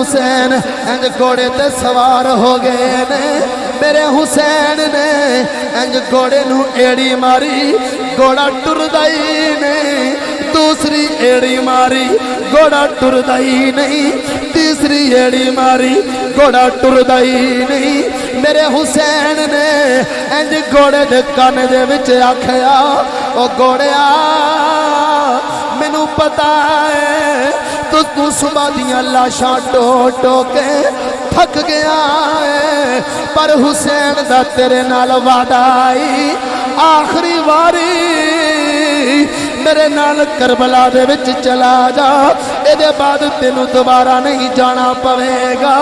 حسین انج گھوڑے تے سوار ہو گئے نے میرے حسین نے انج گھوڑے نو ایڑی ماری گھوڑا ٹردائی نہیں دوسری ایڑی ماری گھوڑا ٹردائی نہیں تیسری ایڑی ماری گھوڑا ٹردائی نہیں میرے حسین نے انج گھوڑے دے کانے دے وچ آکھیا او گھوڑیا مینوں پتا ہے تو صبح دیاں لاشاں ٹو ٹو کے تھک گیا ہے پر حسین دا تیرے نال وعدہ آئی آخری واری میرے نال کربلا دے وچ چلا جا اے دے بعد تینوں دوبارہ نہیں جانا پوے گا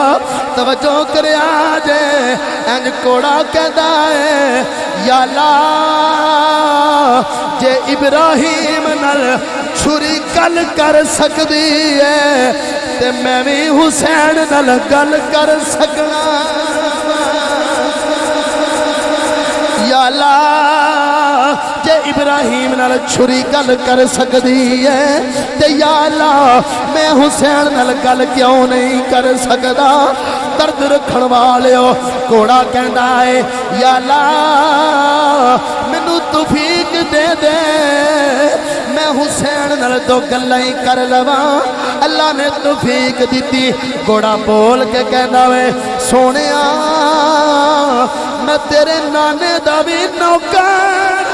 توجہ کریا جے انج کوڑا کہندا ہے یا اللہ جے ابراہیم نال چھری گل کر سکدی ہے تے میں بھی حسین نال گل کر سکنا یا اللہ جے ابراہیم نال چھری گل کر سکدی ہے تے یا اللہ میں حسین نال گل کیوں نہیں کر سکدا درد رکھن والیو گھوڑا کہندا ہے یا اللہ مینوں توفیق دے دے میں حسین نال دو گلاں ہی کر لواں اللہ نے توفیق دیتی گھوڑا بول کے کہندا وے سونیا میں تیرے نانے دا بھی نوکر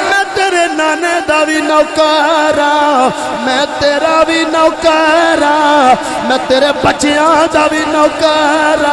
میں تیرے نانے دا بھی نوکر میں تیرا بھی نوکر میں تیرے بچیاں دا بھی نوکر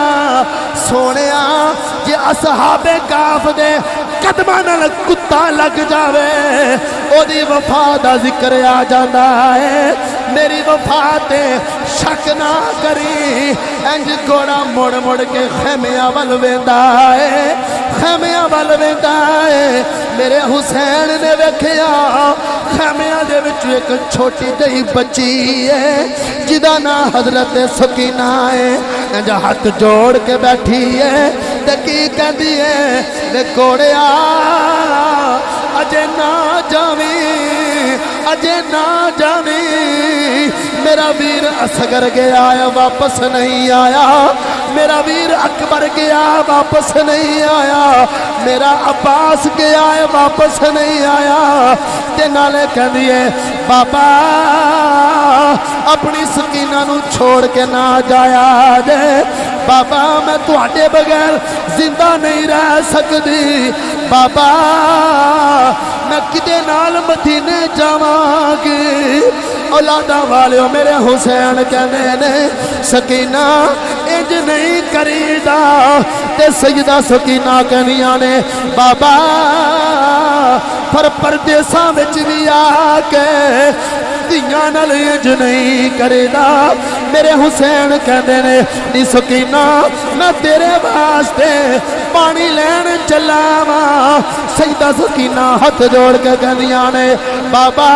سونیا جے اصحاب کہف دے قدماں نال کتا لگ جاوے او دی وفا دا ذکر آ جاندا ہے میری وفا تے شک نہ کری انج گھوڑا مڑ مڑ کے خیمیاں ول ویندا ہے خیمیاں ول ویندا ہے میرے حسین نے ویکھیا خیمیاں دے وچ ایک چھوٹی جہی بچی ہے جدا نام حضرت سکینہ ہے انج ہاتھ جوڑ کے بیٹھی ہے تے کی کہندی ہے وے گھوڑیا اجے نہ جاویں اجے نہ جاویں میرا ویر اصغر گیا ہے واپس نہیں آیا میرا ویر اکبر گیا واپس نہیں آیا میرا عباس گیا ہے واپس نہیں آیا تے نالے کہندی ہے بابا اپنی سکینہ نو چھوڑ کے نہ جایا جے بابا میں تواڈے بغیر زندہ نہیں رہ سکدی بابا میں کدے نال مدینے جاواں گی اولاداں والیو میرے حسین کہندے نے سکینہ انج نہیں کریدا تے سیدہ سکینہ کہندیاں نے بابا پر پردیساں وچ بھی آ کے دیاں نال انج نہیں کریدا میرے حسین کہندے نے نی سکینہ میں تیرے واسطے پانی لین چلا واں سیدہ سکینہ ہاتھ جوڑ کے کہندیاں نے بابا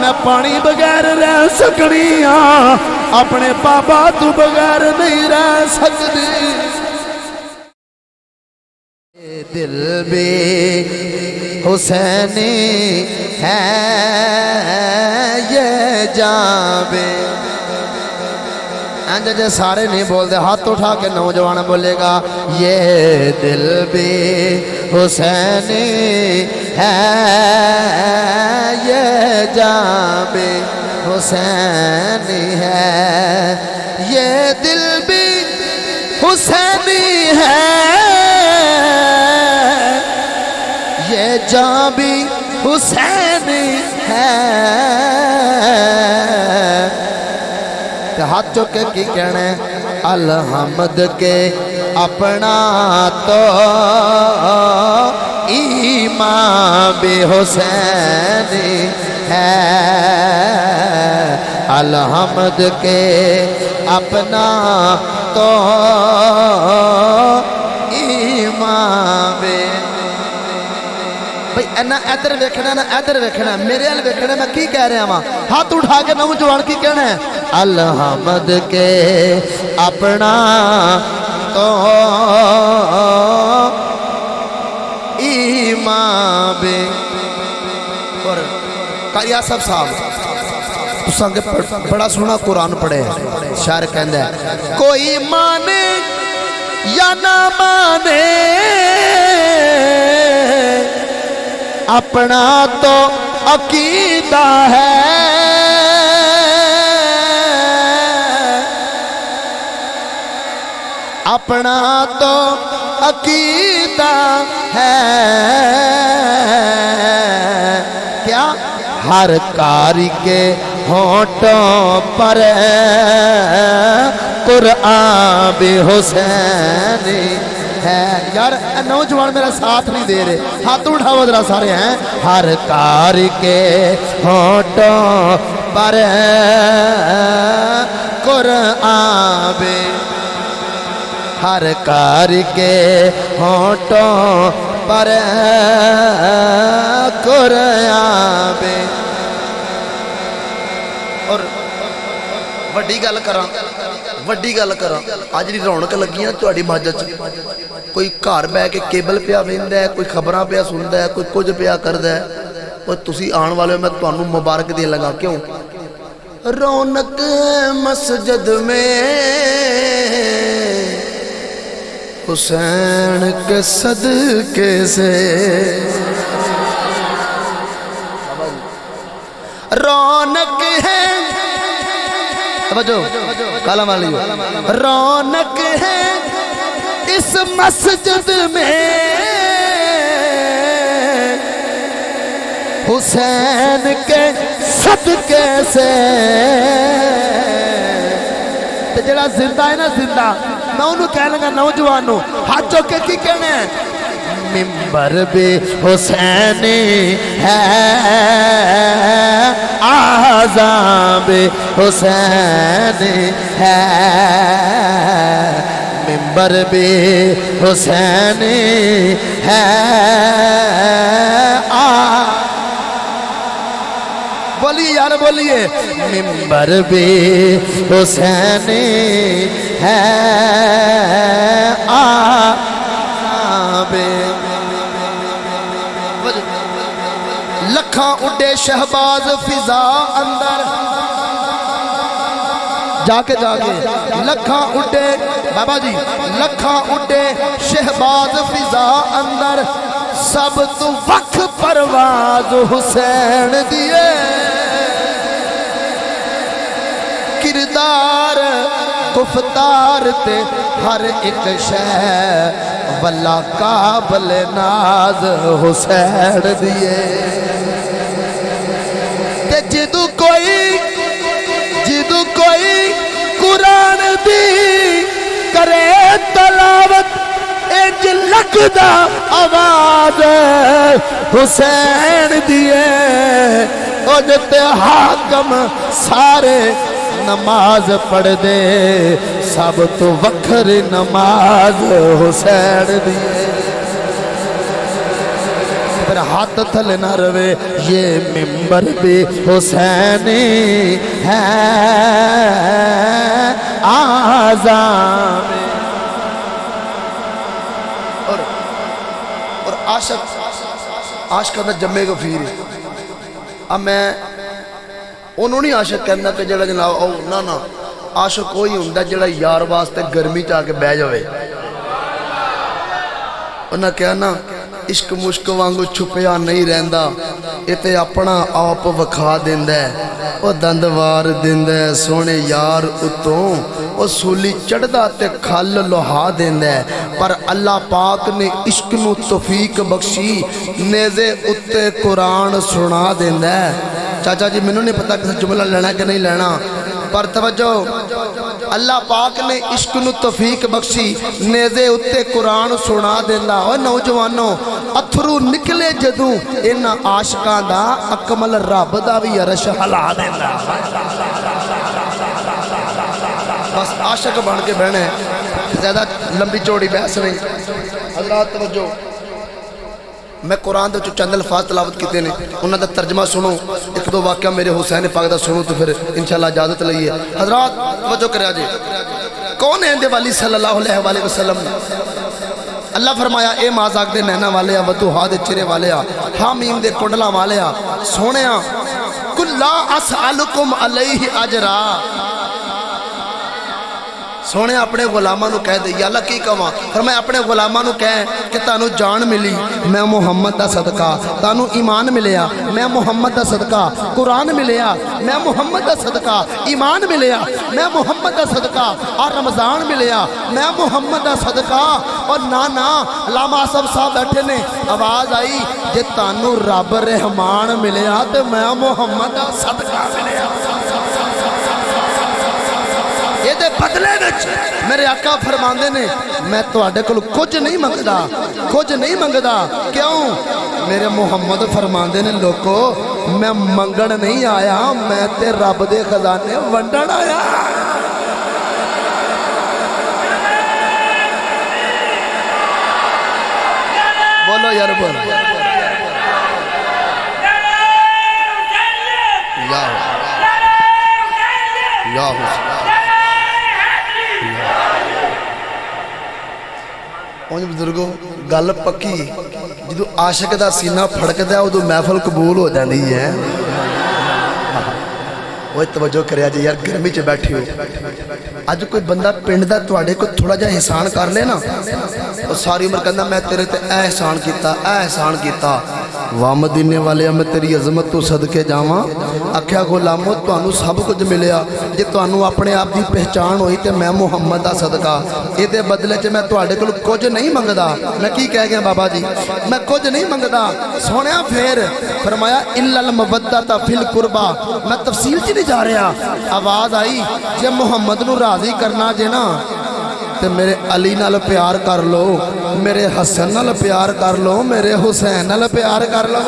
میں پانی بغیر رہ سکنی ہاں اپنے بابا تو بغیر نہیں رہ سکتی دل بھی حسینی ہے یہ جانبے جے سارے نہیں بول دے ہاتھ اٹھا کے نوجوان بولے گا یہ دل بھی حسینی ہے یہ جاں بھی حسینی ہے یہ دل بھی حسینی ہے یہ جاں بھی حسینی ہے ہاتھ چکے کی کہنے الحمد کے اپنا تو ایمان بھی حسینی ہے الحمد کے اپنا تو ایمان بھی بھئی اینا ادھر ویکھنا نا ادھر ویکھنا میرے ال ویکھنا میں کی کہہ رہے ہیں ہاتھ اٹھا کے نوجوان کی کہنا ہے الحمد کے اپنا تو ایمان بھی اور قاری آصف صاحب تساں کے بڑا سونا قرآن پڑھے شاعر کہندا ہے کوئی مانے یا نہ مانے اپنا تو عقیدہ ہے اپنا تو عقیدہ ہے کیا ہر کاری کے ہونٹوں پر قرآن بھی حسینی ہے یار نوجوان میرا ساتھ نہیں دے رہے ہاتھ اٹھاؤ ذرا سارے ہیں ہر کاری کے ہونٹوں پر قرآن بھی ہر کار کے ہونٹوں پر قرآن بھی اور وڈی گل کراں اج دی رونق لگی نا تہاڈی مسجد کوئی گھر بہ کے کیبل پیا ویندا ہے کوئی خبراں پیا سندا ہے کوئی کچھ پیا کردا ہے اور تسی آن والے میں تانوں مبارک دین لگا کیوں رونق مسجد میں حسین کے صدقے سے رونق ہے توجہ کالم والی رونق ہے اس مسجد میں حسین کے صدقے سے جڑا زندہ ہے نا زندہ میں انہوں کہہ لگا نوجوانوں ہاتھ چوکے کی کہنے ہیں ممبر بھی حسینی ہے آزاں بھی حسینی ہے ممبر بھی حسینی ہے بولیے یار بولیے ممبر بھی حسینی ہے لکھاں اڈے شہباز فضا اندر جا کے لکھاں اڈے بابا جی لکھاں اڈے شہباز فضا اندر سب تو وقت پرواز حسین دیے کردار گفتار تے ہر ایک شے واللہ قابل ناز حسین دیے تے جدو کوئی قرآن دی کرے تلاوت انج لگدا آواز حسین دیے او جتے حاکم سارے نماز پڑھ دے سب تو وکھر نماز حسین دیے پھر ہاتھ تھلے نہ روے یہ ممبر بھی حسینی ہے آزام اور عاشق دا جمعے کو پھیر اب میں انہوں نہیں عاشق کہنا کہ جڑا جناب او نا عاشق کوئی ہوندہ جڑا یار واسطے گرمی چاہ کے بہ جاوے انہاں کہنا عشق مشک وانگو چھپیا نہیں رہندا اتے اپنا آپ وکھا دیندہ ہے او دندوار دیندہ ہے سونے یار اتوں او سولی چڑھدا تے کھل لوہا دیندہ ہے پر اللہ پاک نے عشق نو توفیق بخشی نیزے اتے قرآن سنا دیندہ ہے چاچا جی میں نے پتا کسی جملہ لینا ہے کہ نہیں لینا پر توجہ اللہ پاک نے عشق نو توفیق بخشی نیزے اتے قرآن سنا دینا اور نوجوانوں اتھرو نکلے جدوں انہا عاشقاں دا اکمل رب دا بھی عرش ہلا دینا بس عاشق بن کے بہنے زیادہ لمبی چوڑی بحث نہیں حضرات توجہ میں قرآن دے چند الفاظ تلاوت کیتے ہیں انہاں دا ترجمہ سنو ایک دو واقعہ میرے حسین پاک دا سنو تو پھر انشاءاللہ اجازت لئیے حضرات توجہ کرے آجے کون ہیں دے والی صلی اللہ علیہ وسلم اللہ فرمایا اے مازاق دے نینا والے ودوہا دے چرے والے حامیم دے کنڈلا والے سونے قل لا اسألکم علیہ اجرا، سونے اپنے غلاماں نو کہہ دے یا اللہ کی کہاں، فرمایا اپنے غلاماں نو کہہ کہ تانو جان ملی میں محمد دا صدقہ، تانو ایمان ملیا میں محمد دا صدقہ، قرآن ملیا میں محمد دا صدقہ، ایمان ملیا میں محمد دا صدقہ، اور رمضان ملیا میں محمد دا صدقہ۔ اور نا علامہ آصف صاحب بیٹھے نے، آواز آئی جے تانو رب رحمان ملیا تو میں محمد دا صدقہ ملیا۔ یہ دے بدلے وچ میرے آقا فرماندے نے میں تواڈے کول کچھ نہیں منگدا، کچھ نہیں منگدا، کیوں؟ میرے محمد فرماندے نے لوکو میں منگن نہیں آیا، میں تے رب دے خزانے ونڈن آیا۔ بولو یار بولو یا حسین اونج بزرگو گل پکی جدو عاشق دا سینہ پھڑکدا ہے ادو محفل قبول ہو جاندی ہے۔ وہ توجہ کریا جی یار گرمی چ بیٹھی ہو، اج کوئی بندہ پنڈ دا تواڈے کو تھوڑا جا احسان کر لے نا، اور ساری عمر کہندا میں تیرے تے اے احسان کیتا اے احسان کیتا، واہ مدینے والے میں تیری عظمت تو صدقے جاواں، آکھیا غلامو تانوں سب کچھ ملیا، جے تانوں اپنے آپ دی پہچان ہوئی تے میں محمد دا صدقہ، اے دے بدلے چ میں تواڈے کول کچھ نہیں منگدا۔ میں کی کہہ گیا بابا جی، میں کچھ نہیں منگدا۔ سونیا پھر فرمایا الا المودۃ فی القربى، میں تفصیل چ نہیں جا رہا، آواز آئی جے محمد نو راضی کرنا جے نا تے میرے علی نال پیار کر لو، میرے حسن نال پیار کر لو، میرے حسین نال پیار کر لو،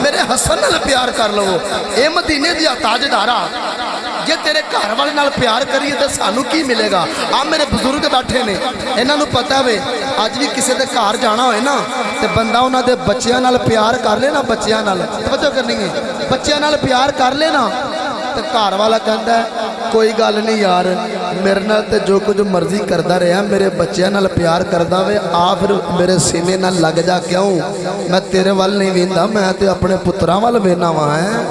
میرے حسن نال پیار کر لو۔ اے مدینے دیا تاجدارا جے تیرے گھر والے نال پیار کریے تے سانو کی ملے گا؟ آ میرے بزرگ بیٹھے نے، انہاں نو پتہ وے اج بھی کسے دے گھر جانا ہوئے نا تے بندہ انہاں دے بچیاں نال پیار کر لے نا، بچیاں نال توجہ کرنی ہے، بچیاں نال پیار کر لے نا تے گھر والا کہندا ہے کوئی گل نہیں یار میرے نال تے جو کچھ مرضی کردا رہیا، میرے بچیاں نال پیار کردا وے، آ پھر میرے سینے نال لگ جا، کیوں؟ میں تیرے وال نہیں ویندا، میں تے اپنے پتراں وال وینا وا ہے۔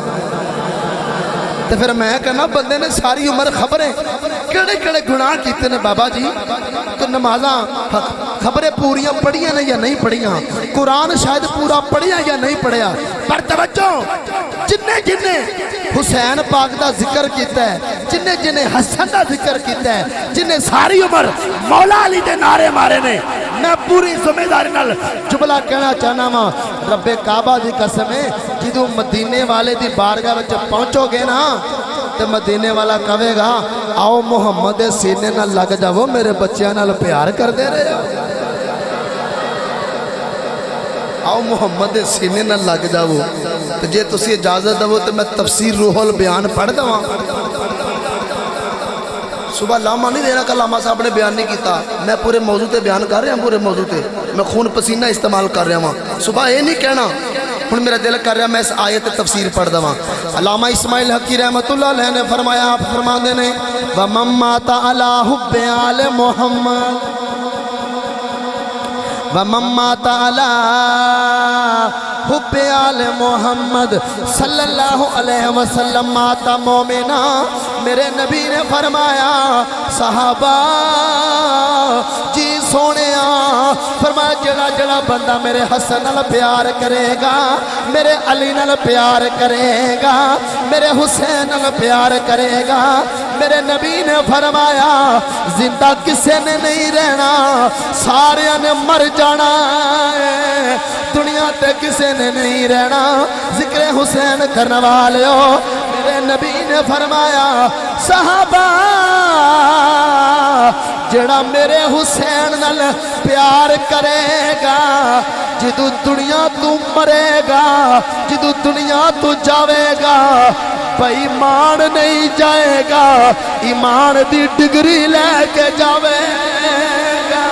تو پھر میں کہنا بندے نے ساری عمر خبریں کڑے کڑے گناہ کیتے نے بابا جی، تو نمازاں خبریں پوریاں پڑھیاں نے یا نہیں پڑھیاں، قرآن شاید پورا پڑھیا یا نہیں پڑھیا، پر توجہ جننے جننے حسین پاک دا ذکر کیتا ہے، جننے جننے حسن دا ذکر کیتا ہے، جننے ساری عمر مولا علی دے نعرے مارے نے، میں پوری ذمہ داری نال جملہ کہنا چاہنا ماں رب کعبہ دی قسم ہے جدو مدینے والے دی بارگاہ وچ پہنچو گے نا تو مدینے والا کہے گا آؤ محمد سینے نہ لگ جاؤ، میرے بچیاں نال پیار کر دے رہے ہو، آؤ محمد سینے نہ لگ جاؤ۔ تو جے تسی اجازت دو تو میں تفسیر روح البیان پڑھ دوں۔ صبح لامہ نہیں دینا کہ لامہ صاحب نے بیان نہیں کیتا، میں پورے موضوع تے بیان کر رہا ہوں، پورے موضوع تے میں خون پسینہ استعمال کر رہا ہوں۔ صبح یہ نہیں کہنا ہن میرا دل کر رہا میں اس آیت تفسیر پڑھ دوں۔ علامہ اسماعیل حقی رحمت اللہ علیہ نے فرمایا، آپ فرماندے نے وَمَن مَّاتَ عَلَىٰ حُبِّ آلِ مُحَمَّد وَمَن مَّاتَ عَلَىٰ حُبِّ آلِ محمد صلی اللہ علیہ وسلم ماتا مومنا۔ میرے نبی نے فرمایا صحابہ جی سونیا، فرمایا جڑا جڑا بندہ میرے حسن نال پیار کرے گا، میرے علی نال پیار کرے گا، میرے حسین نال پیار کرے گا، میرے نبی نے فرمایا زندہ کسے نے نہیں رہنا، سارے نے مر جانا ہے، دنیا تے کسے نے نہیں رہنا، ذکر حسین کرنے والے ہو۔ میرے نبی نے فرمایا صحابہ جڑا میرے حسین نال پیار کرے گا، جدو دنیا تو مرے گا، جدو دنیا تو جاوے گا، بھائی ایمان نہیں جائے گا، ایمان دی ڈگری لے کے جاوے گا،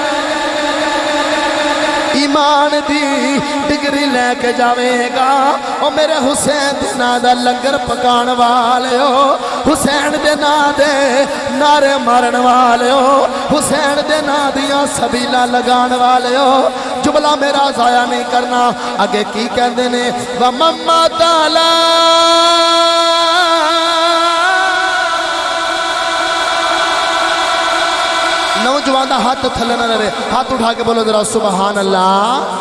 ایمان دی ڈگری لے کے جاوے گا۔ او میرے حسین دینا دا لنگر پکان والے ہو، حسین دے نا دے نعرے مارن والے ہو حسین دے نا دیاں سبیلاں لگان والے ہو جملہ میرا ضائع نہیں کرنا اگے کی کہندے نے وَمَمَّا تَعْلَى نوجوان دا ہاتھ تھلے نہ رہے ہاتھ اٹھا کے بولو ذرا سبحان اللہ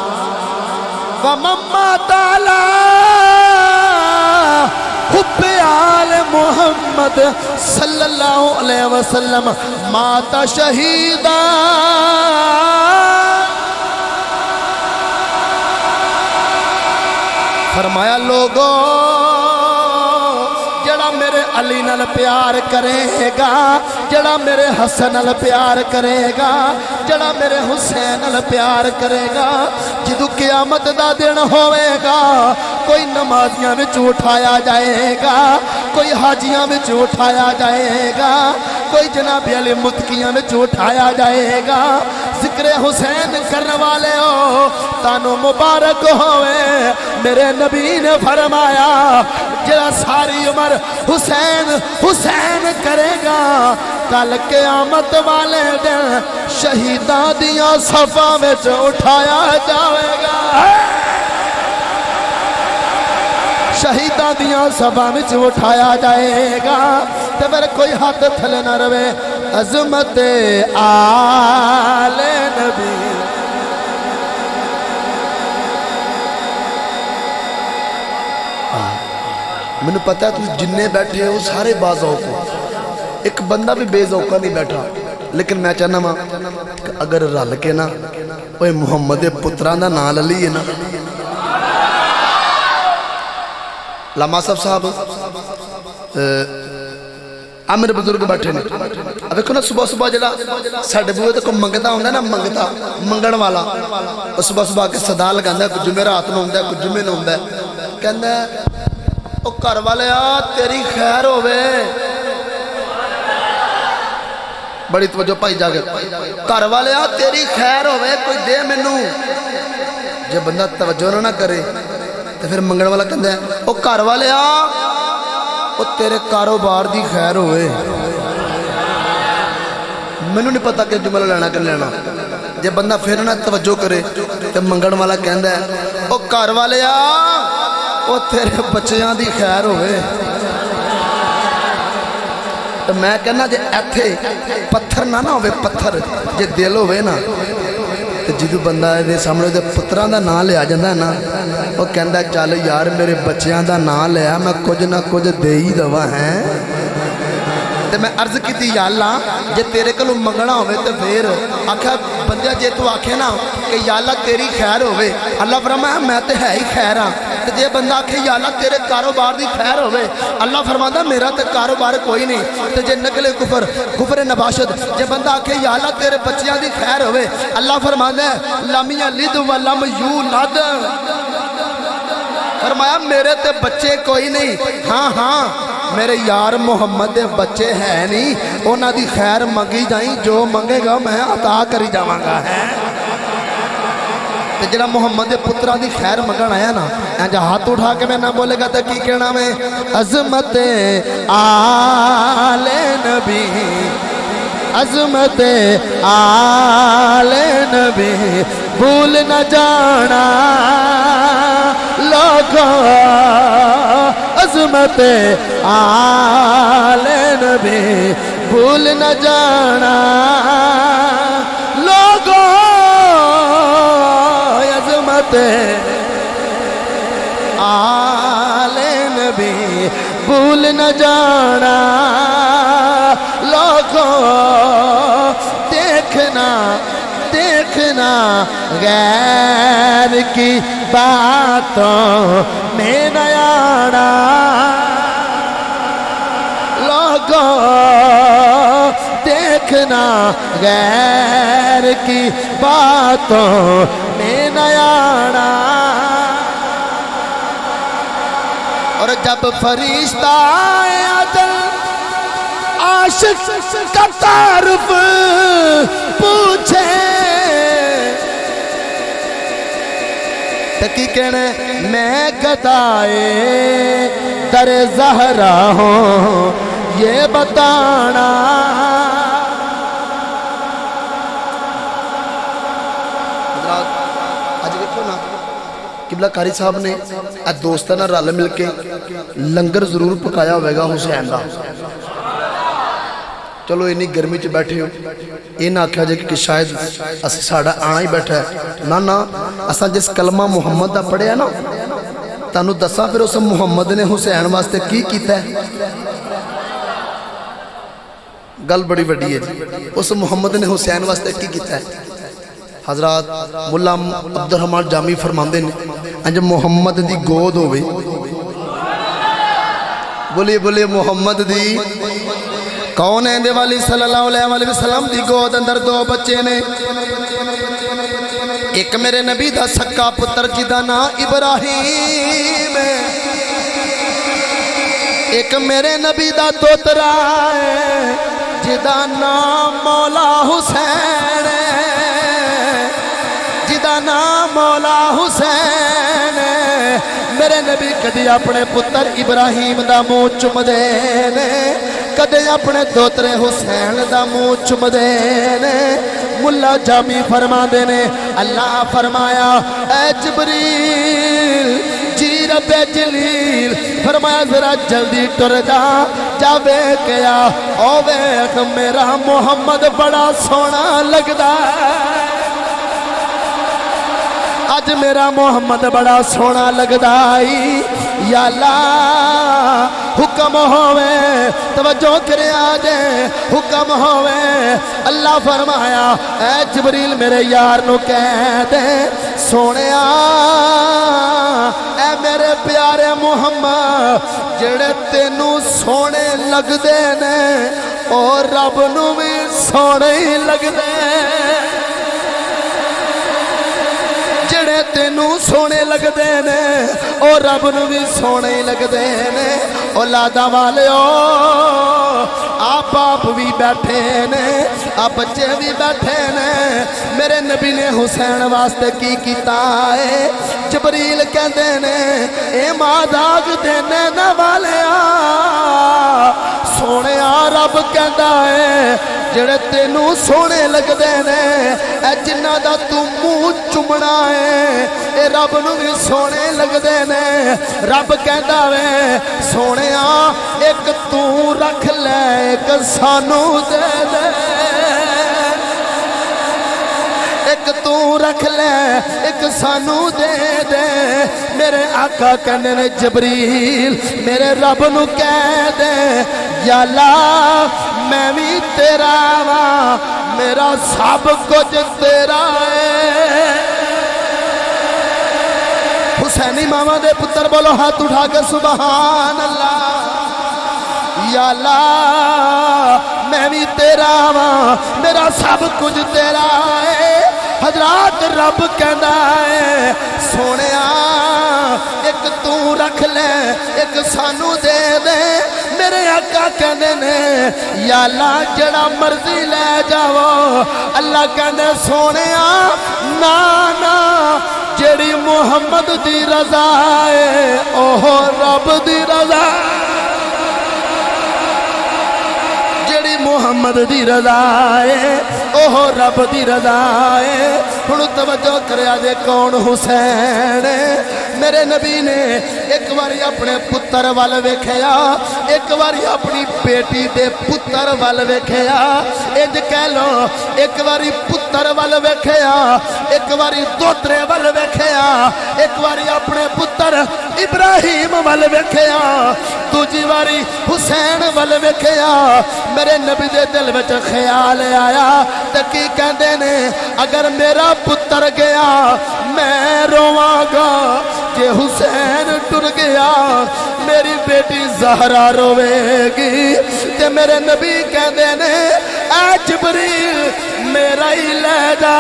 وَمَمَّا تَعْلَى حب آل محمد صلی اللہ علیہ وسلم مات شہیدہ فرمایا لوگو جڑا میرے علی نال پیار کرے گا جڑا میرے حسن نال پیار کرے گا جڑا میرے حسین نال پیار کرے گا جدو قیامت دا دن ہوئے گا کوئی نمازیاں وچ اٹھایا جائے گا کوئی حاجیاں وچ اٹھایا جائے گا کوئی جناب علی متقیاں وچ اٹھایا جائے گا ذکر حسین کرنے والے ہو تانو مبارک ہوئے میرے نبی نے فرمایا جڑا ساری عمر حسین حسین کرے گا کل قیامت والے دن شہیداں دیاں صفاں وچ اٹھایا جائے گا شہیداں دیاں صفاں وچ اٹھایا جائے گا تے پھر کوئی ہاتھ تھلے نہ رہے عظمت آل نبی میں نے پتا ہے تو جننے بیٹھے ہو سارے باذوق ہو ایک بندہ بھی بے ذوقہ نہیں بیٹھا لیکن میں چاہنا ماں اگر رل کے نا اوہ محمد پتران دا نال علی ہے نا لاما صاحب میرے بزرگ بیٹھے نے اب دیکھو نا صبح صبح جڑا ساڈے بوئے تے کوئی منگتا ہوندا ہے نا منگتا منگن والا صبح صبح کے صدا لگاندا ہے کچھ جمعرات نوں ہوندا ہے کچھ جمعے نوں ہوندا ہے کہندا ہے او گھر والے آ تیری خیر ہوے بڑی توجہ پائی جا کے گھر والے آ تیری خیر ہوے کوئی دے مینوں جے بندہ توجہ نہ کرے تے پھر منگن والا کہندا ہے او گھر والے آ او تیرے کاروبار دی خیر ہوئے میں نہیں پتا کہ جملہ لینا کر لینا جے بندہ پھر نہ توجہ کرے تو منگن والا کہندا ہے او گھر والے آ او تیرے بچیاں دی خیر ہوئے تو میں کہنا جے ایتھے پتھر نہ ہوئے پتھر جے دل ہوئے نا تو جدو بندہ دے سامنے دے پتران دا نام لیا جاندہ ہے نا وہ کہندہ ہے چل یار میرے بچیاں دا نام لیا میں کچھ نہ کچھ دے ہی دوا ہیں تو میں عرض کی تھی یا اللہ جے تیرے کلو منگنا ہوئے تو پھر آکھا بندہ جے تو آکھے نا کہ یا اللہ تیری خیر ہوئے اللہ فرمایا میں تے ہے ہی خیر ہاں تو جے بندہ آکھے یا اللہ تیرے کاروبار دی خیر ہوئے اللہ فرماتا میرا تے کاروبار کوئی نہیں تو جے نکلے کفر نباشد جے بندہ آکھے یا اللہ تیرے بچیاں دی خیر ہوئے اللہ فرماتا ہے لم یلد ولم یولد فرمایا میرے تے بچے کوئی نہیں ہاں ہاں میرے یار محمد دے بچے ہیں نہیں اونا دی خیر منگی جائیں جو منگے گا میں عطا کری جاواں گا ہے جڑا محمد دے پترہ دی خیر منگن آیا نا انجا ہاتھ اٹھا کے میں نہ بولے گا تو کی کہنا میں عظمت آل نبی عظمت آل نبی بھول نہ جانا لوگوں عظمت آل نبی بھول نہ جانا لوگوں عظمت آل نبی بھول نہ جانا لوگوں دیکھنا دیکھنا غیر کی باتوں میں نہ آنا لوگوں دیکھنا غیر کی باتوں میں نہ آنا اور جب فرشتہ عدل عاشق کا تعارف پوچھے تو کی کہنے میں گدائے در زہرا ہوں یہ بتانا اج دیکھو نا قبلہ کاری صاحب نے دوستاں نال رل مل کے لنگر ضرور پکایا ہوئے گا حسین دا چلو اینی گرمی چ بیٹھے ہو یہ نہ آکھیا جائے کہ شاید اسی ساڑا آنا ہی بیٹھا ہے نا اساں جس کلمہ محمد دا پڑھیا نا تانوں دساں پھر اس محمد نے حسین واسطے کی کیتا ہے گل بڑی بڑی ہے جی اس محمد نے حسین واسطے کی کیتا ہے حضرات مولا عبد الرحمن جامی فرماندے نے جب محمد دی گود ہوئے بولیے محمد دی کون ہے دے والی صلی اللہ علیہ وسلم دی گود اندر دو بچے نے ایک میرے نبی دا سکا پتر جدا نا ابراہیم ایک میرے نبی دا دوترا ہے جدا نام مولا حسین جدا نام مولا حسین میرے نبی کدی اپنے پتر ابراہیم دا منہ چم دے نے کدی اپنے دوترے حسین دا منہ چم دے نے ملا جامی فرما دے نے اللہ فرمایا اے جبریل جی رب جلیل فرمایا ذرا جلدی ٹر جا کیا او ویکھ میرا محمد بڑا سونا لگدا آج میرا محمد بڑا سونا لگدا یا اللہ حکم ہوئے توجہ کرے آجے حکم ہوئے اللہ فرمایا اے جبریل میرے یار نو کہہ دے سونے اے میرے پیارے محمد جڑے تینوں سونے لگ دے نے اور رب نو بھی سونے ہی لگ دے جڑے تینوں سونے لگ دے نے اور رب نو بھی سونے لگ دے نے اولادا والے آپ بھی بیٹھے نے آپ بچے بھی بیٹھے نے میرے نبی نے حسین واسطے کی کیتا ہے جبریل کہندے نے اے ماداغ دینے نہ والے سونے رب کہندا ہے جڑے تینوں سونے لگ دے نے اے جنہ دا تو منہ چمنا ہے اے رب نو بھی سونے لگ دے نے رب کہندا ہے سونے ایک تو رکھ لے ایک سانو دے دے ایک تو رکھ لے ایک سانو دے دے میرے آقا کہنے نے جبریل میرے رب نو کہہ دے یا اللہ میں بھی تیرا ہاں میرا سب کچھ تیرا ہے حسینی ماما دے پتر بولو ہاتھ اٹھا کے سبحان اللہ یا اللہ میں بھی تیرا ہاں میرا سب کچھ تیرا ہے حضرات رب کہندا ہے سونے ایک تو رکھ لے ایک سانو دے دے میرے آقا کہنے نے یا اللہ جڑا مرضی لے جاؤ اللہ کہنے سونے نا جڑی محمد دی رضا ہے اوہ رب دی رضا جڑی محمد دی رضا ہے اوہ رب دی رضا ہے ہن توجہ کریا جے کون حسین میرے نبی نے ایک باری اپنے پتر وال ویکھیا ایک باری اپنی بیٹی دے پتر وال ویکھیا انج کہہ لو ایک باری پتر وال ویکھیا ایک باری دوترے وال ویکھیا ایک باری اپنے پتر ابراہیم وال ویکھیا دوجی باری حسین وال ویکھیا میرے نبی دے دل وچ خیال آیا تے کی کہندے نے اگر میرا پتر گیا میں رواں گا کہ حسین ٹر گیا میری بیٹی زہرا روے گی تے میرے نبی کہندے نے اے جبریل میرا ہی لے جا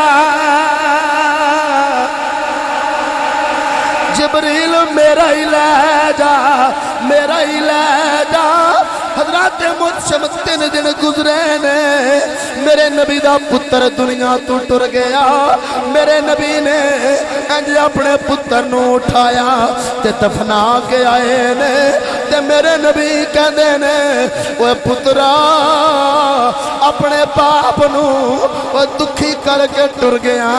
جبریل میرا ہی لے جا میرا ہی لے جا حضرات تے موسم 3 دن گزرے نے میرے نبی دا پتر دنیا تو ٹر گیا میرے نبی نے انج اپنے پتر نو اٹھایا تے دفنا کے آئے نے تے میرے نبی کہندے نے اوے پترا اپنے باپ نو او دکھی کر کے ٹر گیا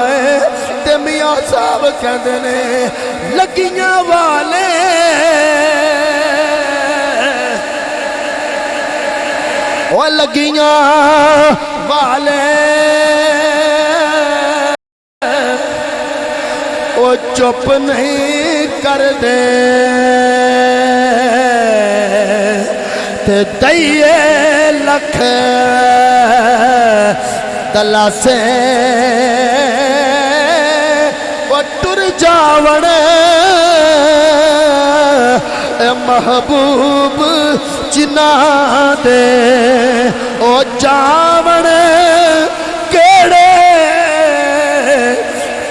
ہے تے میاں صاحب کہندے نے لگیاں والے او لگیاں والے او چپ نہیں کر دے تے دئیے لکھ دلا سے او ٹر جاون اے محبوب جنا دے او جاون کیڑے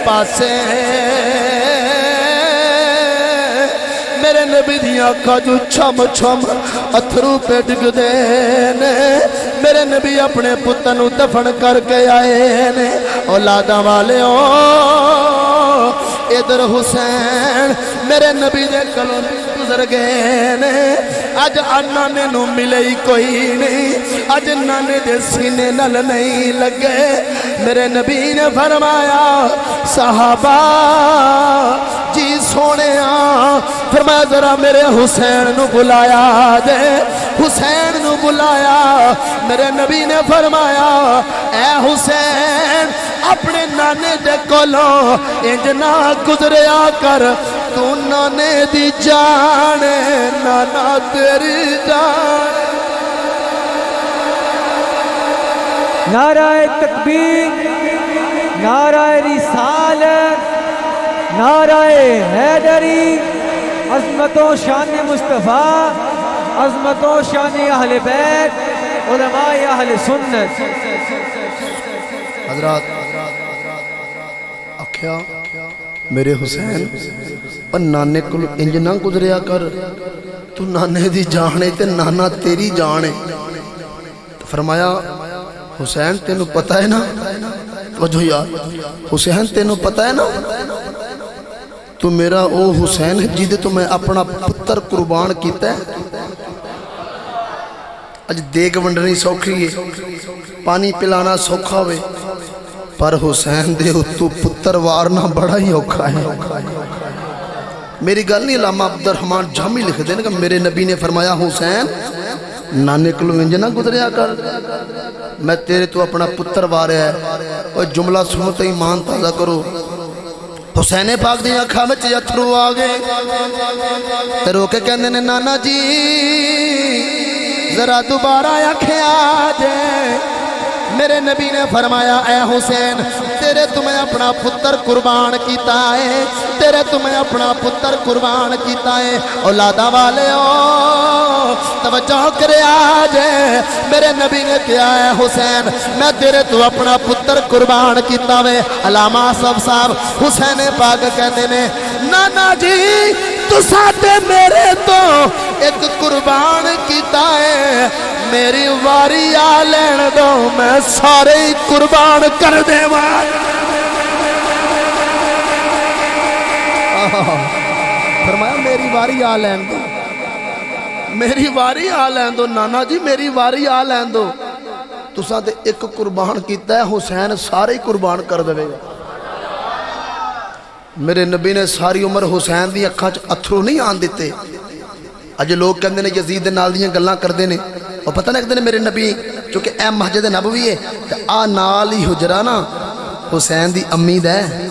پاسے میرے نبی دیاں آنکھاں جو چھم چھم اتھرو پہ ڈگ دے نے میرے نبی اپنے پتر نو دفن کر کے آئے نے اولاداں والے ادھر حسین میرے نبی دے کلوں گزر گئے نے اج نانے نو ملے ہی کوئی نہیں اج نانے دے سینے نل نہیں لگے میرے نبی نے فرمایا صحابہ جی سونے فرمایا ذرا میرے حسین نو بلایا دے حسین نو بلایا میرے نبی نے فرمایا اے حسین اپنے نانے دے کولوں انج نہ گزریا کر تو نانے دی جان نانا تیری جان نعرہ تکبیر نعرہ رسالت نعرہ حیدری عظمت و شان مصطفیٰ عظمت و شان اہل بیت علماء اہل سنت حضرات آکھیا میرے حسین اور نانے کو انج نہ گزریا کر تو نانے دی جانے تے نانا تیری جانے فرمایا حسین تینوں پتہ ہے نا توجہ یار حسین تینوں پتہ ہے نا تو میرا او حسین ہے جیدے تو میں اپنا پتر قربان کیتا ہے اج دیگ ونڈنی سوکھی ہے پانی پلانا سوکھا ہوئے پر حسین دے تو پتر وارنا بڑا ہی اوکھا ہے میری گل نہیں علامہ عبدالرحمن جامی لکھ دینے کہ میرے نبی نے فرمایا حسین نانے کلو انج نہ گزریا کر میں تیرے تو اپنا پتر واریا ہے اور جملہ سنو تو ایمان تازہ کرو حسین پاک دی آنکھاں وچ اتھرو آ گئے تے رو کے کہندے نے نانا جی ذرا دوبارہ آنکھیں آ جائے میرے نبی نے فرمایا اے حسین تیرے تمہیں اپنا پتر قربان کیتا ہے تیرے تمہیں اپنا پتر قربان کیتا ہے اولادہ والے توجہ کرے آجے میرے نبی نے کیا ہے حسین میں تیرے تو اپنا پتر قربان کیتا ہے علامہ صاحب حسین پاک کہتے نے نانا جی تو ساتے میرے تو ایک قربان کیتا ہے میری واری آ لین دو میں سارے قربان کر دے فرمایا میری واری آ لین دو میری واری آ لین دو نانا جی میری واری آ لین دو تو ساتے ایک قربان کیتا ہے حسین سارے قربان کر دے گا میرے نبی نے ساری عمر حسین دی اکھاں چ اتھرو نہیں آن دیتے اج لوگ کہندے نے یزید دے نال دیاں گلاں کردے نے اور پتہ نہیں کہندے نے میرے نبی چونکہ اے مسجد نبوی ہے تے آ نال ہی حجرا نا حسین دی امی دا ہے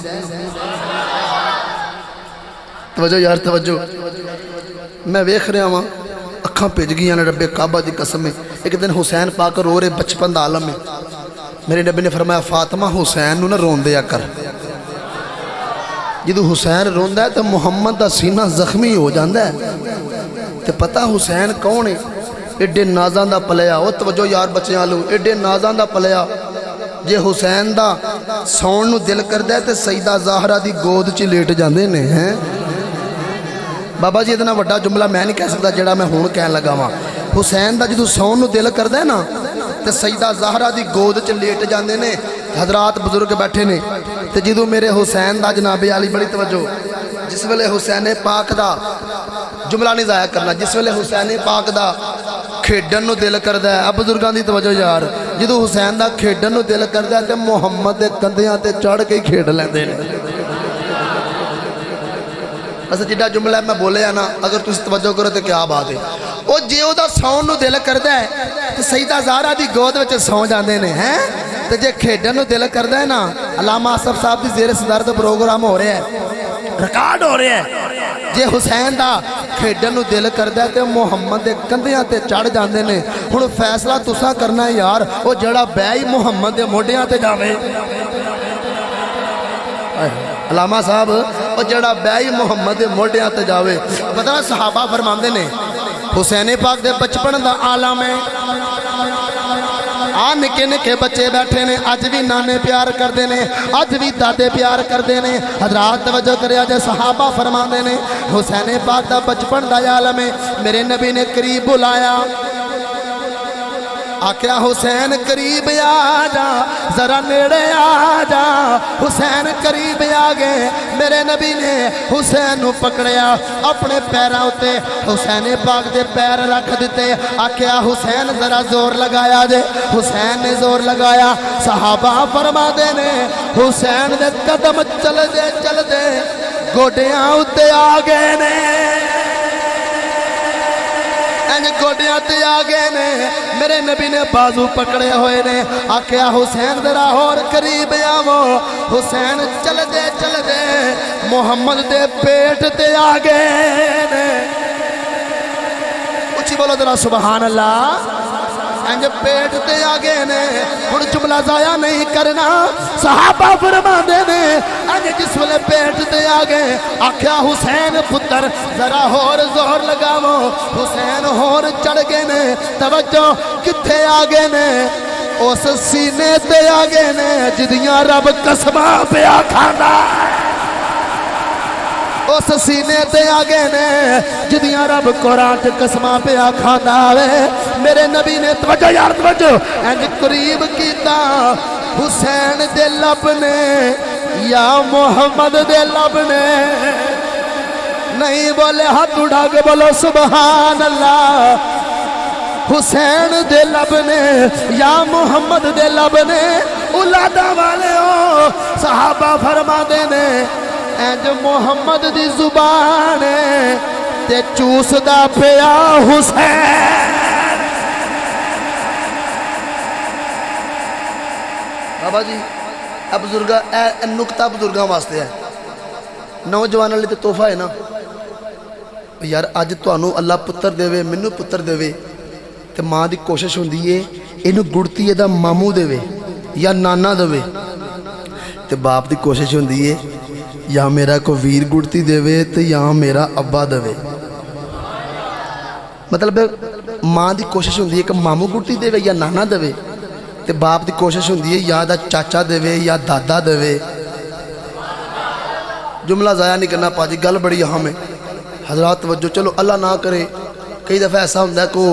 توجہ یار توجہ میں ویکھ رہا ہاں اکھاں بھج گئیاں نے رب کعبہ دی قسم ہے ایک دن حسین پاک رو رہے بچپن دا عالم ہے میرے نبی نے فرمایا فاطمہ حسین نو نہ رون دیا کر جدو حسین روندہ ہے تو محمد دا سینہ زخمی ہو جاندہ ہے تے پتہ حسین کون ہے ایڈے نازان دا پلیا وہ توجہ یار بچے آلو ایڈے نازان دا پلیا جے حسین دا سون نو دل کر دے تے سیدہ زہرہ دی گود چی لیٹ جاندے نے ہیں بابا جی اتنا وڈا جملہ میں نہیں کہہ سکتا جڑا میں ہون کہن لگا ماں حسین دا جدو سون نو دل کردا ہے نا تے سیدہ زہرا دی گود چ لیٹ جاندے نے حضرات بزرگ بیٹھے نے تے جدو میرے حسین دا جناب علی بڑی توجہ جس ویلے حسین پاک دا جملہ نہیں ضائع کرنا جس ویلے حسین پاک دا کھیڈن نو دل کردا ہے اب بزرگاں دی توجہ یار جدو حسین دا کھیڈن نو دل کردا ہے تے محمد دے کندھیاں تے چڑھ کے کھیڈ لیندے نے اسا جڑا جملہ میں بولیا نا اگر تسی توجہ کرو تے کیا بات ہے او جے او دا سون نو دل کردا ہے تے سیدہ زہرا دی گود وچ سو جاندے نے ہیں تے جے کھیڈن نو دل کردا ہے نا علامہ آصف صاحب دی زیر صدارت پروگرام ہو رہا ہے ریکارڈ ہو رہا ہے جے حسین دا کھیڈن نو دل کردا ہے تے محمد دے کندھیاں تے چڑھ جاندے نے ہن فیصلہ تساں کرنا ہے یار او جڑا بیعی محمد دے موڈیاں تے جاوے علامہ صاحب او جڑا بیعی محمد دے موڈیاں تے جاوے پتہ صحابہ فرماندے نے حسین پاک دے بچپن دا عالم ہے نکے نکے بچے بیٹھے نے اج بھی نانے پیار کردے نے اج بھی دادے پیار کردے نے حضرات توجہ کریا جے صحابہ فرماندے نے حسین پاک دا بچپن دا عالم ہے میرے نبی نے قریب بلایا آکھیا حسین قریب آ جا ذرا نیڑے آ جا حسین قریب آ گئے میرے نبی نے حسین نو پکڑیا اپنے پیراں اتے حسین پاک دے پیر رکھ دیتے آکھیا حسین ذرا زور لگایا جے حسین نے زور لگایا صحابہ فرما دے نے حسین دے قدم چل دے گوڈیاں اتے آ گئے نے گوڈیاں تے آ گئے نے میرے نبی نے بازو پکڑے ہوئے نے آکھیا حسین ذرا اور قریب آو حسین چل دے محمد دے پیٹ تے آ گئے نے اچھی بولو ذرا سبحان اللہ انج پیٹ تے آ گئے نے ہن جملہ ضائع نہیں کرنا صحابہ فرماندے نے انج جس ویلے پیٹ تے آ گئے آکھیا حسین پتر ذرا ہور زور لگاو حسین ہور چڑھ گئے نے توجہ کتھے آ گئے نے اس سینے تے آ گئے نے جدیاں رب قسماں پیا کھاندا اس سینے تے آ گئے نے جدیاں رب قرآن تے قسماں پہ کھاندا وے میرے نبی نے توجہ یار توجہ انج قریب کیتا حسین دے لب نے یا محمد دے لب نے نہیں بولے ہاتھ اٹھا کے بولو سبحان اللہ حسین دے لب نے یا محمد دے لب نے اولادا والے ہو صحابہ فرما دے نے انج محمد دی زبان تے چوس دا پیا حسین بابا جی اب بزرگاں اے نکتہ بزرگاں واسطے ہے نوجواناں لئی تے تحفہ ہے نا یار اج تانوں اللہ پتر دے مینوں پتر دے تے ماں دی کوشش ہوندی ہے اینوں گڑتی دا ماموں دے یا نانا دے تے باپ دی کوشش ہوندی ہے یا میرا کو ویر گڑتی دے تے یا میرا ابا دے مطلب ماں دی کوشش ہوندی ہے کہ ماموں گڑتی دے یا نانا دے تے باپ دی کوشش ہوندی ہے یا دا چاچا دے یا دادا دے جملہ ضائع نہیں کرنا پاجی گل بڑی اہم ہے حضرات توجہ چلو اللہ نہ کرے کئی دفعہ ایسا ہوندہ ہے کو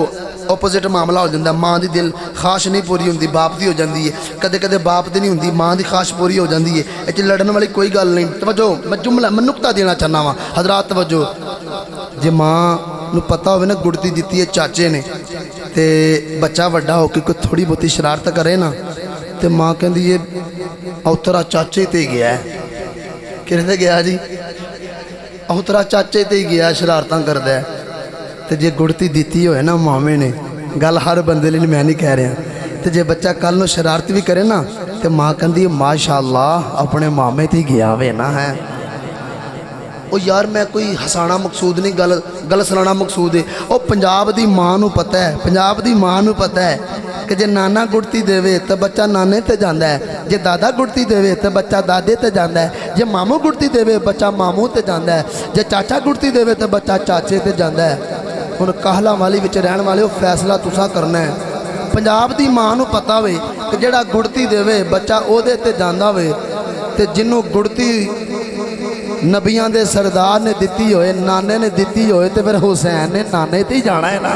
اپوزٹ معاملہ ہو جاندہ ہے ماں دی دل خواہش نہیں پوری ہوندی باپ دی ہو جاندی ہے کدے کدے باپ دی نہیں ہوندی ماں دی خواہش پوری ہو جاندی ہے ایچے لڑن والی کوئی گل نہیں توجہ میں جملہ میں نکتہ دینا چاہنا ہوں حضرات توجہ جے ماں نو پتہ ہوئے نا گڑتی دیتی ہے چاچے نے تے بچہ وڈا ہو کے کوئی تھوڑی بہتی شرارت کرے نا تے ماں کہندی یہ اوترا چاچے تے گیا ہے کہتے گیا جی اوترا چاچے تے گیا شرارتاں کردہ ہے تے جے گڑتی دیتی ہوئے نا مامے نے گل ہر بندے لئے میں نہیں کہہ رہا تے جے بچہ کل نو شرارت بھی کرے نا تے ماں کہندی ماشاءاللہ اپنے مامے تے گیا ہوئے نا ہے او یار میں کوئی ہسانا مقصود نہیں گل سنانا مقصود ہے او پنجاب دی ماں نو پتہ ہے پنجاب دی ماں نو پتہ ہے کہ جے نانا گڑتی دے تو بچہ نانے تے جاندہ ہے جے دادا گڑتی دے تو بچہ دادے تے جاندہ ہے جے ماموں گڑتی دے بچہ ماموں تے جاندہ ہے جے چاچا گڑتی دے تو بچہ چاچے تے جاندہ ہے ان کہلا والی وچ رہن والے فیصلہ تساں کرنا ہے پنجاب دی ماں نو پتہ ہوئے کہ جڑا گڑتی دے بچہ او دے تے جاندہ ہوئے تے جنوں گڑتی نبیاں دے سردار نے دیتی ہوئے نانے نے دیتی ہوئے تے پھر حسین نے نانے تے جانا ہے نا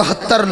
71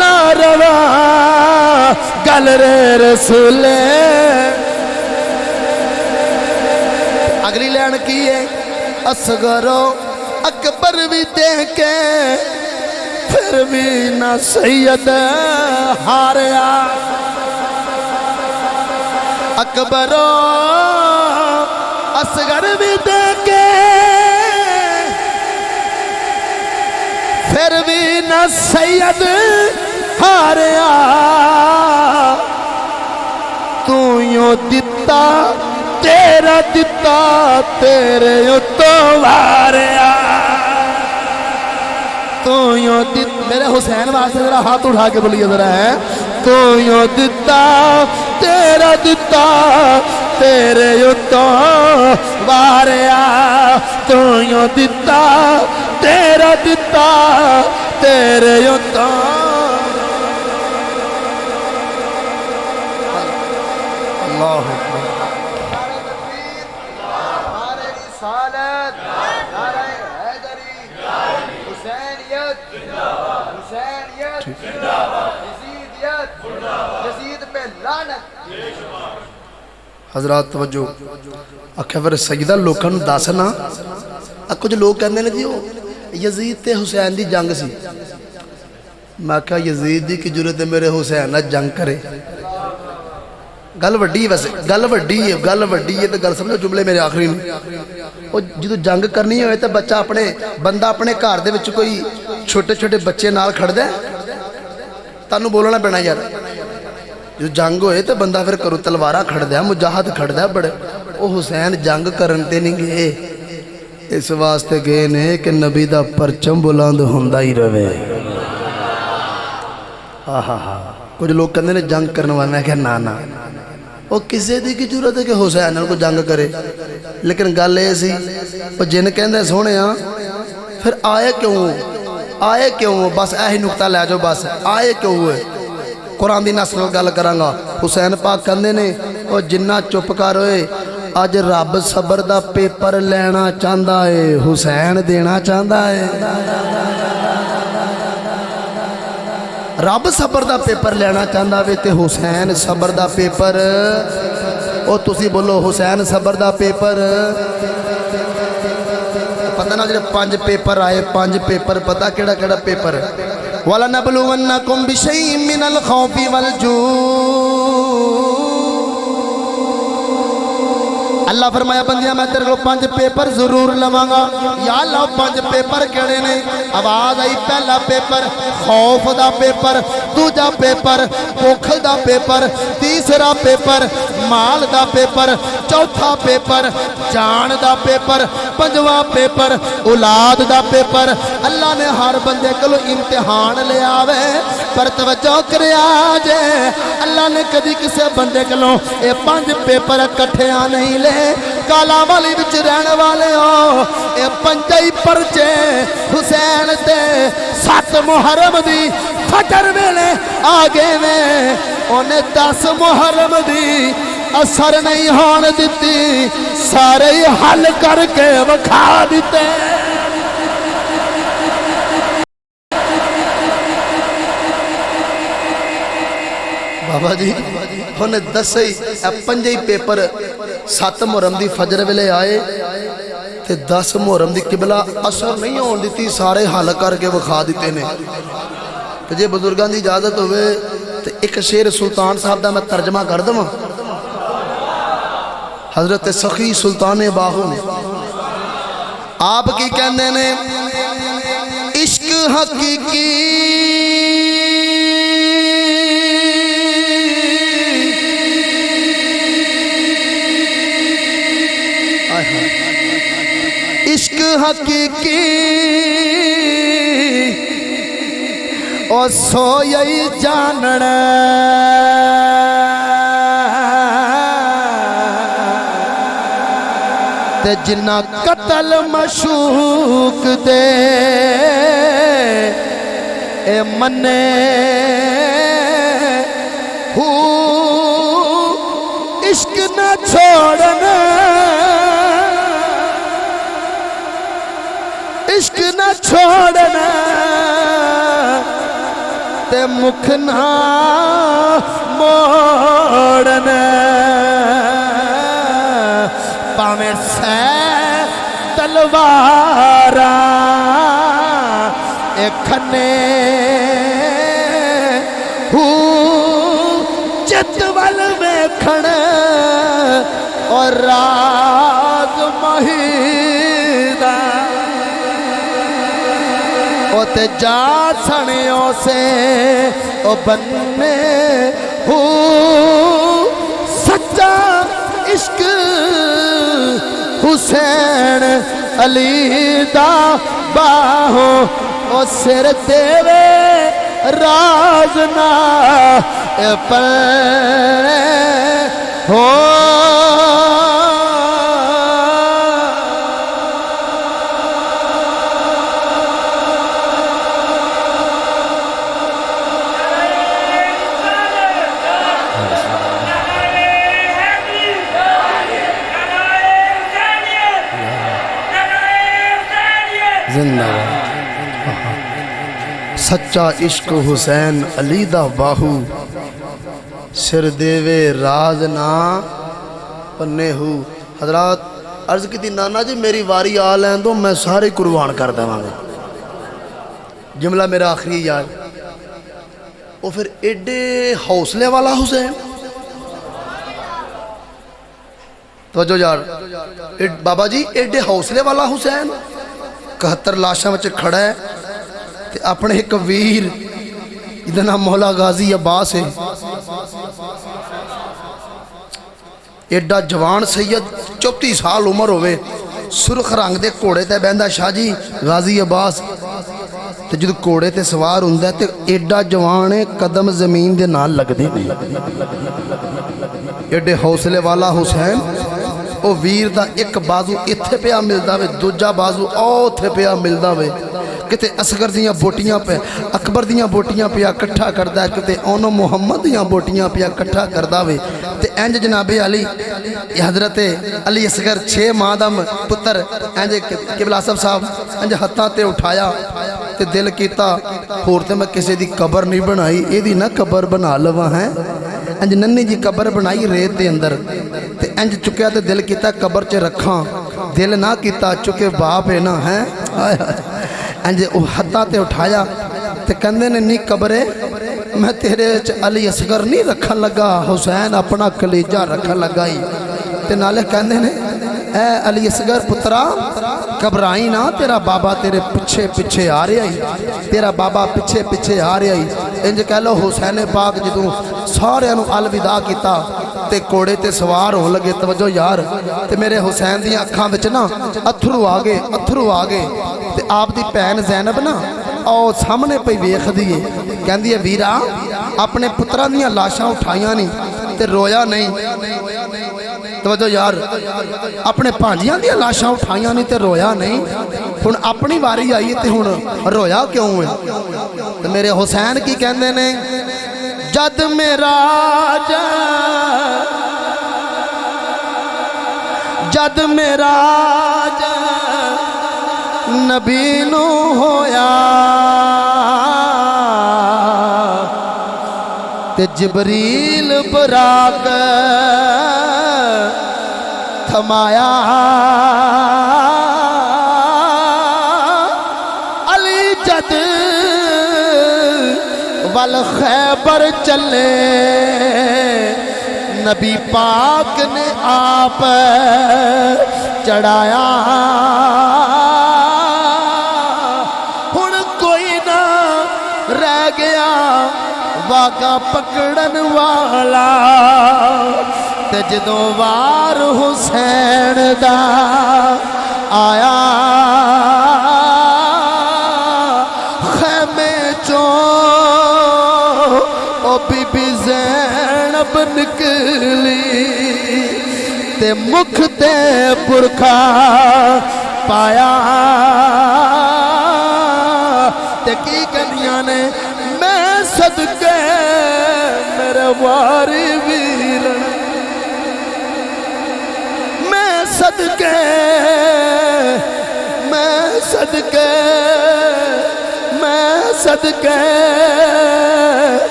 نہ روا گل رے رسولے اگلی لین کی ہے اصغرو اکبر بھی دیکھے پھر بھی نہ سید ہاریا اکبرو اصغر بھی دیکھے پھر بھی نہ سید ہاریا تو یوں دتا تیرا دتا تیرے یوں تو واریا تو یوں دتا میرے حسین واسطے ذرا ہاتھ اٹھا کے بولیے ذرا ہے تو یوں دتا تیرا دتا تیرے یوں تو واریا تو یوں دتا تیرا دتا تیرے یوں تو اللہ اکبر نعرہ رسالت نعرہ حیدری حسینیت حسینیت یزیدیت یزید پہ لعنت حضرات توجہ آکھیں پھر سجدہ لوکاں نوں دسنا کچھ لوگ کہندے نے جی یزید تے حسین دی جنگ سی میں کہا یزید دی کی ضرورت ہے میرے حسین نہ جنگ کرے گل وڈی ویسے گل وڈی ہے تو گل سمجھو جملے میرے آخری نے وہ جدو جنگ کرنی ہوئے تو بچہ اپنے بندہ اپنے گھر دے وچ کوئی چھوٹے چھوٹے بچے نال کھڑ دے تانوں بولنا پینا یار جو جنگ ہوئے تو بندہ پھر کرو تلوارہ کھڑ دیا مجاہد کھڑ دیا بڑے وہ حسین جنگ کرنتے نہیں گئے اس واسطے گئے نے کہ نبی دا پرچم بلند ہوندہ ہی روے کچھ لوگ کہنے نے جنگ کرنے والے میں کہا نا وہ کسی دی کی ضرورت ہے کہ حسین کو جنگ کرے لیکن گل ایسی وہ جن کہندے سونے ہاں پھر آئے کیوں بس ایہی نکتہ لے جو بس آئے کیوں ہوئے قرآن دی نسل گل کرانگا حسین پاک کہندے نے وہ جنہ چپ کر ہوئے آج رب صبر دا پیپر لینا چاندہ ہے حسین دینا چاندہ ہے رب صبر دا پیپر لینا چاندہ ہے تے حسین صبر دا پیپر او تسی بولو حسین صبر دا پیپر پتہ نہ جڑے 5 پیپر آئے 5 پیپر پتہ کیڑا کیڑا پیپر وَلَنَبْلُوَنَّكُمْ بِشَيْءٍ مِّنَ الْخَوْفِ وَالْجُوعِ اللہ فرمایا بندیاں میں تیرے کو 5 پیپر ضرور لواں گا یا اللہ 5 پیپر کیڑے نے آواز آئی پہلا پیپر خوف دا پیپر دوجا پیپر بھوک دا پیپر تیسرا پیپر مال دا پیپر چوتھا پیپر جان دا پیپر پنجواں پیپر اولاد دا پیپر اللہ نے ہر بندے کو امتحان لے آوے پر توجہ کرے آجے اللہ نے کدی کسے بندے کو یہ 5 پیپر کٹھیاں نہیں لے کالا والی بچ رہنے والے ہو اے 5 ہی پرچے حسین تے 7 محرم دی فجر ویلے آگے میں انہیں 10 محرم دی اثر نہیں ہون دیتی سارے ہی حل کر کے وکھا دیتے بابا جی انہیں 10 ہی 5 ہی پیپر 7 محرم دی فجر ویلے آئے تے 10 محرم دی قبلہ اثر نہیں ہون دیتی سارے حل کر کے وکھا دیتے نے تو جے بزرگان دی اجازت ہوئے تو ایک شعر سلطان صاحب دا میں ترجمہ کر دوں حضرت سخی سلطان باہو نے آپ کی کہنے نے عشق حقیقی عشق حقیقی اور سوئی جاننا تے جنہ قتل مشوق دے اے منے ہو عشق نہ چھوڑنا عشق نہ چھوڑنا تے تے مکھ نہ موڑن پاویں سہ تلواراں اے کھنے چت ول ویکھن اور راز مہیدہ او تے جا سنیوں سے او بننے سچا عشق حسین علی دا باہو او سر دیوے راز نہ پر ہو زندہ سچا عشق حسین علی دا باہو سر دیوے راز نہ پنے ہو. حضرات عرض کی تھی نانا جی میری واری آ لین دو میں سارے قربان کر دوں گا. جملہ میرا آخری یار وہ پھر ایڈے حوصلے والا حسین توجہ یار بابا جی ایڈے حوصلے والا حسین 71 لاشاں وچ کھڑا ہے تے اپنے ایک ویر جدا نام مولا غازی عباس ہے ایڈا جوان سید 34 سال عمر ہوئے سرخ رنگ دے کوڑے تے بہندہ شاہ جی غازی عباس تے جدو کوڑے تے سوار ہوندا ہے تے ایڈا جوان ہے قدم زمین دے نال لگ دے ایڈے حوصلے والا حسین او ویر دا ایک بازو اتھے پیا ملدا وے دوجا بازو او اتھے پیا ملدا وے کتے اصغر دیاں بوٹیاں پہ اکبر دیاں بوٹیاں پیا کٹھا کردا ہے کتے اونو محمد دیاں بوٹیاں پیا کٹھا کردا وے تے انج جناب علی حضرت علی اصغر 6 ماہ دا پتر انج قبلہ صاحب انج ہتھاں تے اٹھایا تے دل کیتا ہور تے میں کسے دی قبر نہیں بنائی اے دی نہ قبر بنا لواں ہیں انج ننی جی قبر بنائی ریت دے اندر تے انج چکیا تے دل کیتا قبر چ رکھاں دل نہ کیتا چکے باپ ہے نا ہیں انج ہتھاں تے اٹھایا تے کہندے نے نہیں قبرے میں تیرے علی اصغر نہیں رکھن لگا حسین اپنا کلیجہ رکھن لگائی تے نالے کہندے نے اے علی اصغر پترا گھبرائی نہ تیرا بابا تیرے پیچھے پیچھے آ رہا ہی تیرا بابا پیچھے پیچھے آ رہا ہی انج کہہ لو حسین پاک جدوں سارے نو الوداع کیتا تے کوڑے تے سوار ہو لگے توجہ یار تے میرے حسین دی اکھاں وچ نا اتھرو آ گئے تے آپ دی بہن زینب نا او سامنے پئی ویکھدی ہے کہندی ہے ویرا اپنے پتراں دیاں لاشاں اٹھائیاں نہیں تے رویا نہیں توجہ یار اپنے پانجیاں دیاں لاشاں اٹھائیاں نہیں تے رویا نہیں ہن اپنی واری آئی تے ہن رویا کیوں ہے تے میرے حسین کی کہندے نے جد میرا جد میرا نبی نو ہویا تے جبریل براق تھمایا علی جد والخیبر چلے نبی پاک نے آپ چڑھایا ہن کوئی نہ رہ گیا واقعہ پکڑن والا تے جدوں وار حسین دا آیا خیمے او بی بی زینب نکلی تے مکھ تے برکھا پایا تے کی کہندیاں نے میں صدقے میرے واری ویر میں صدقے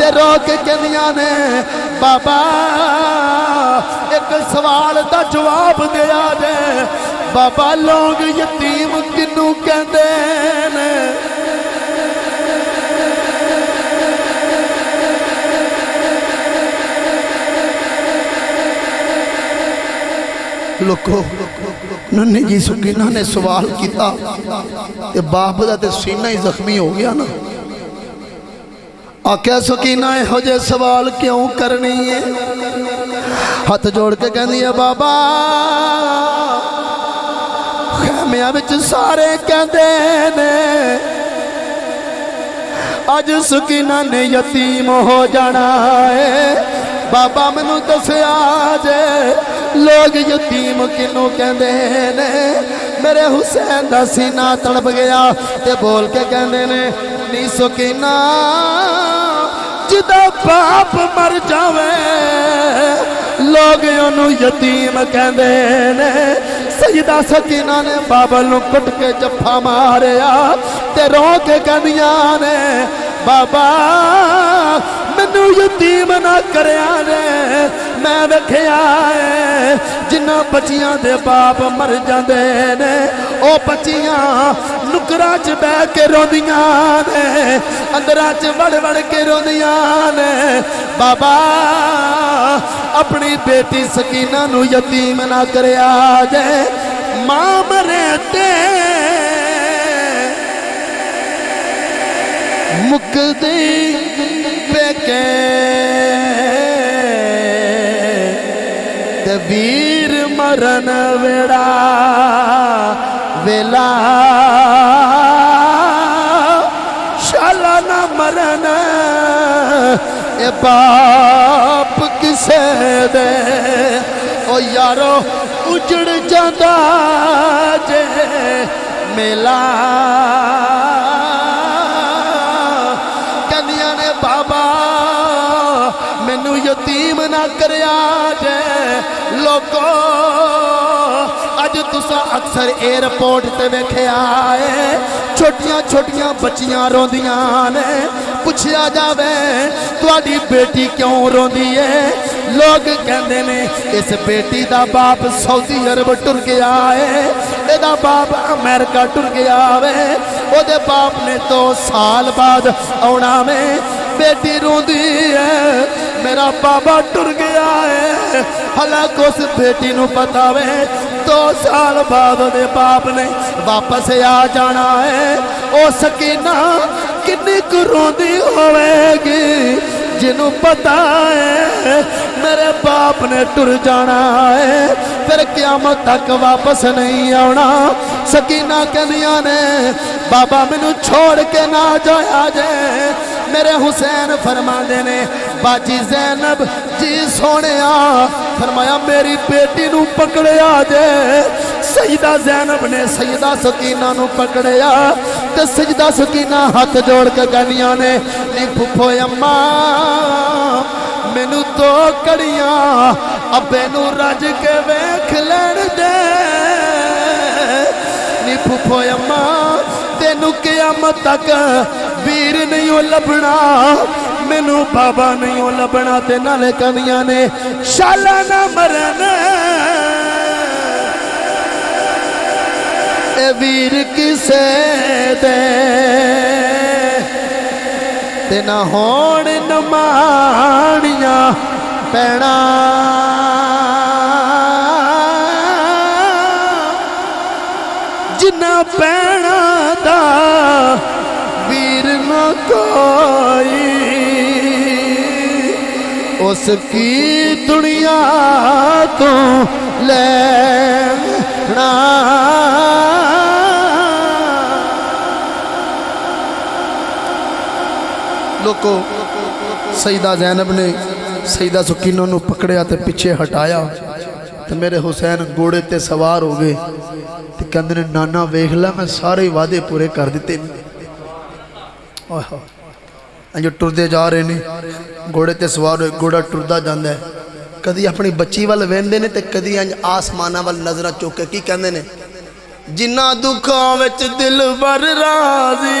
تے رو کے کہندیاں نے بابا ایک سوال دا جواب دیا جے بابا لوگ یتیم کنوں کہندے نے لوکو ننھی جی سکینہ نے سوال کیتا تے باپ دا تے سینہ ہی زخمی ہو گیا نا آکھیا سکینہ ہو جے سوال کیوں کرنی ہے ہاتھ جوڑ کے کہندی ہے بابا خیمیاں وچ سارے کہندے نے اج سکینہ نے یتیم ہو جانا ہے بابا مینوں دسیا جے لوگ یتیم کنوں کہندے نے میرے حسین دا سینہ تڑپ گیا تے بول کے کہندے نے نی سکینہ جدا باپ مر جاوے لوگ انہوں یتیم کہندے نے سیدہ سکینہ نے بابا نوں کٹ کے جفا ماریا تے رو کے کہندیاں نے بابا مینوں یتیم نہ کریا نے میں ویکھیا ہے جنہ بچیاں دے باپ مر جاندے نے او بچیاں نکراں چ بہ کے روندیاں نے اندراں چ وڑ وڑ کے روندیاں نے بابا اپنی بیٹی سکینہ نو یتیم نہ کریا جے ماں مرے تے مکدی پیکے تے ویر مرن ویڑا ویلا شالا نہ مرن اے باپ کسے دے او یارو اجڑ جاندا جے میلا کہندیاں نے بابا مینوں یتیم نہ کریا جے لوگو اج تساں اکثر ایئرپورٹ تے ویکھیا ہے چھوٹیاں چھوٹیاں بچیاں روندیاں نے پوچھیا جاوے تہاڈی بیٹی کیوں روندی ہے لوگ کہندے نے اس بیٹی دا باپ سعودی عرب ٹر گیا ہے اے دا باپ امریکہ ٹر گیا وے او دے باپ نے 2 سال بعد آنا میں بیٹی روندی ہے میرا بابا ٹر گیا ہے حالانکہ اس بیٹی نو پتا وے 2 سال بعد دے باپ نے واپس آ جانا ہے او سکینہ کنی کو روندی ہوئے گی جنوں پتا ہے میرے باپ نے ٹر جانا ہے پھر قیامت تک واپس نہیں آنا سکینہ کہندیاں نے بابا مینوں چھوڑ کے نہ جایا جے میرے حسین فرماندے نے باجی زینب جی سونیا فرمایا میری بیٹی نو پکڑیا جے سیدہ زینب نے سیدہ سکینہ نو پکڑیا تے سجدہ سکینہ ہاتھ جوڑ کے کہندیاں نے نی پھپھو اماں مینوں 2 کڑیاں ابے نو رج کے ویکھ لین دے نی پھپھو اماں تینوں قیامت تک ویر نہیں لبنا مینوں بابا نہیں لبنا تے نالے کہندیاں نے شالا نہ مرن اے ویر کسے دے تے نہ ہون نمانیاں پینا جنہ پینا دا ویر نہ کوئی اس کی دنیا تو لینا لوکو سیدہ زینب نے سیدہ سکینہ نو پکڑیا تے پیچھے ہٹایا تے میرے حسین گھوڑے تے سوار ہو گئے تے کہندے نے نانا ویکھ لا میں سارے وعدے پورے کر دیتے جو ٹردے جا رہے نے گھوڑے تے سوار ہوئے گھوڑا ٹردا جاندا ہے کدی اپنی بچی وال ویندے نے تے کدی انج آسماناں وال نظراں چوک کے کی کہندے نے جنہ دکھاں وچ دل بر راضی